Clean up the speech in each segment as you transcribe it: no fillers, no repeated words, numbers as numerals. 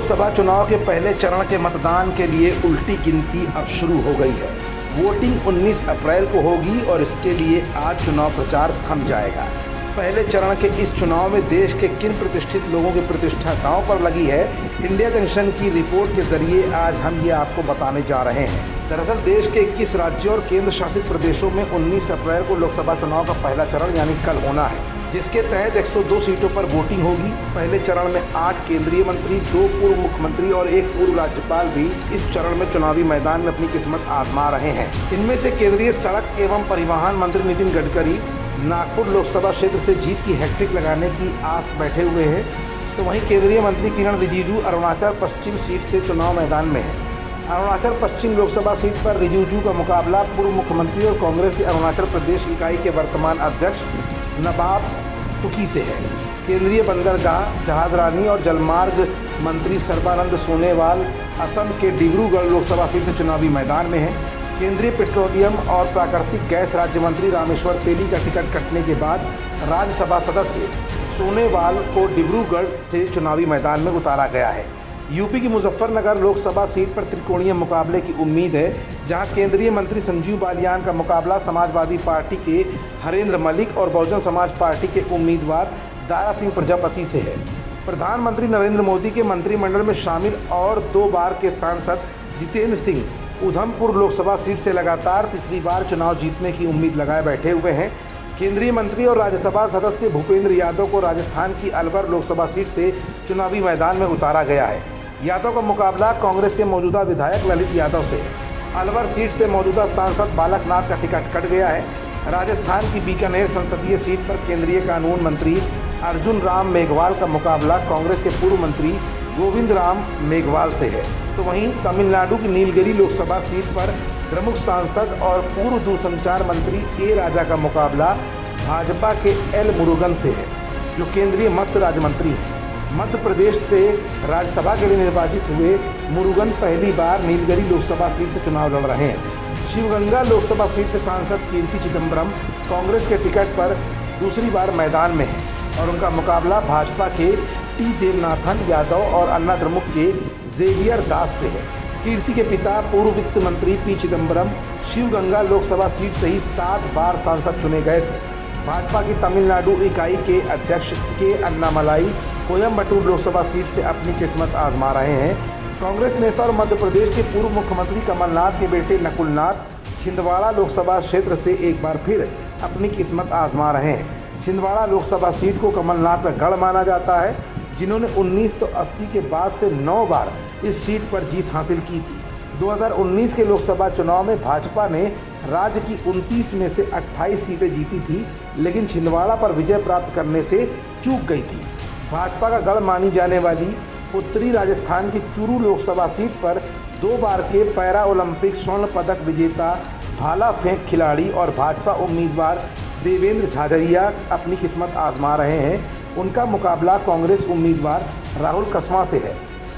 लोकसभा चुनाव के पहले चरण के मतदान के लिए उल्टी गिनती अब शुरू हो गई है। वोटिंग 19 अप्रैल को होगी और इसके लिए आज चुनाव प्रचार थम जाएगा। पहले चरण के इस चुनाव में देश के किन प्रतिष्ठित लोगों की प्रतिष्ठा दांव पर लगी है, इंडिया जंक्शन की रिपोर्ट के जरिए आज हम ये आपको बताने जा रहे हैं। दरअसल देश के 21 राज्यों और केंद्र शासित प्रदेशों में 19 अप्रैल को लोकसभा चुनाव का पहला चरण यानी कल होना है, जिसके तहत 102 सीटों पर वोटिंग होगी। पहले चरण में 8 केंद्रीय मंत्री, 2 पूर्व मुख्यमंत्री और 1 पूर्व राज्यपाल भी इस चरण में चुनावी मैदान में अपनी किस्मत आजमा रहे हैं। इनमें से केंद्रीय सड़क एवं परिवहन मंत्री नितिन गडकरी नागपुर लोकसभा क्षेत्र से जीत की हैट्रिक लगाने की आस बैठे हुए हैं, तो वहीं केंद्रीय मंत्री किरण रिजिजू अरुणाचल पश्चिम सीट से चुनाव मैदान में है। अरुणाचल पश्चिम लोकसभा सीट पर रिजिजू का मुकाबला पूर्व मुख्यमंत्री और कांग्रेस की अरुणाचल प्रदेश इकाई के वर्तमान अध्यक्ष नबाब तुकी से है। केंद्रीय बंदरगाह, जहाजरानी और जलमार्ग मंत्री सर्बानंद सोनोवाल असम के डिब्रूगढ़ लोकसभा सीट से चुनावी मैदान में है। केंद्रीय पेट्रोलियम और प्राकृतिक गैस राज्य मंत्री रामेश्वर तेली का टिकट कटने के बाद राज्यसभा सदस्य सोनोवाल को डिब्रूगढ़ से चुनावी मैदान में उतारा गया है। यूपी की मुजफ्फरनगर लोकसभा सीट पर त्रिकोणीय मुकाबले की उम्मीद है, जहां केंद्रीय मंत्री संजीव बालियान का मुकाबला समाजवादी पार्टी के हरेंद्र मलिक और बहुजन समाज पार्टी के उम्मीदवार दारा सिंह प्रजापति से है। प्रधानमंत्री नरेंद्र मोदी के मंत्रिमंडल में शामिल और 2 बार के सांसद जितेंद्र सिंह उधमपुर लोकसभा सीट से लगातार तीसरी बार चुनाव जीतने की उम्मीद लगाए बैठे हुए हैं। केंद्रीय मंत्री और राज्यसभा सदस्य भूपेंद्र यादव को राजस्थान की अलवर लोकसभा सीट से चुनावी मैदान में उतारा गया है। यादव का मुकाबला कांग्रेस के मौजूदा विधायक ललित यादव से है। अलवर सीट से मौजूदा सांसद बालक नाथ का टिकट कट गया है। राजस्थान की बीकानेर संसदीय सीट पर केंद्रीय कानून मंत्री अर्जुन राम मेघवाल का मुकाबला कांग्रेस के पूर्व मंत्री गोविंद राम मेघवाल से है। तो वहीं तमिलनाडु की नीलगिरी लोकसभा सीट पर प्रमुख सांसद और पूर्व दूरसंचार मंत्री ए राजा का मुकाबला भाजपा के एल मुरुगन से है, जो केंद्रीय मत्स्य राज्य मंत्री हैं। मध्य प्रदेश से राज्यसभा के लिए निर्वाचित हुए मुरुगन पहली बार नीलगिरी लोकसभा सीट से चुनाव लड़ रहे हैं। शिवगंगा लोकसभा सीट से सांसद कीर्ति चिदम्बरम कांग्रेस के टिकट पर दूसरी बार मैदान में है और उनका मुकाबला भाजपा के टी देवनाथन यादव और अन्ना द्रमुक के जेवियर दास से है। कीर्ति के पिता पूर्व वित्त मंत्री पी चिदम्बरम शिवगंगा लोकसभा सीट से ही 7 बार सांसद चुने गए थे। भाजपा की तमिलनाडु इकाई के अध्यक्ष के अन्नामलाई कोयम्बटूर लोकसभा सीट से अपनी किस्मत आजमा रहे हैं। कांग्रेस नेता और मध्य प्रदेश के पूर्व मुख्यमंत्री कमलनाथ के बेटे नकुलनाथ छिंदवाड़ा लोकसभा क्षेत्र से एक बार फिर अपनी किस्मत आजमा रहे हैं। छिंदवाड़ा लोकसभा सीट को कमलनाथ का गढ़ माना जाता है, जिन्होंने 1980 के बाद से 9 बार इस सीट पर जीत हासिल की थी। 2019 के लोकसभा चुनाव में भाजपा ने राज्य की 29 में से 28 सीटें जीती थी, लेकिन छिंदवाड़ा पर विजय प्राप्त करने से चूक गई थी। भाजपा का गढ़ मानी जाने वाली उत्तरी राजस्थान की चूरू लोकसभा सीट पर 2 बार के पैरा ओलंपिक स्वर्ण पदक विजेता भाला फेंक खिलाड़ी और भाजपा उम्मीदवार देवेंद्र झाझरिया अपनी किस्मत आजमा रहे हैं। उनका मुकाबला कांग्रेस उम्मीदवार राहुल कसवा से है।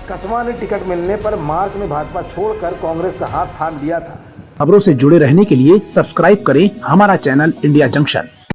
कसवा ने टिकट मिलने पर मार्च में भाजपा छोड़कर कांग्रेस का हाथ थाम लिया था। खबरों से जुड़े रहने के लिए सब्सक्राइब करें हमारा चैनल इंडिया जंक्शन।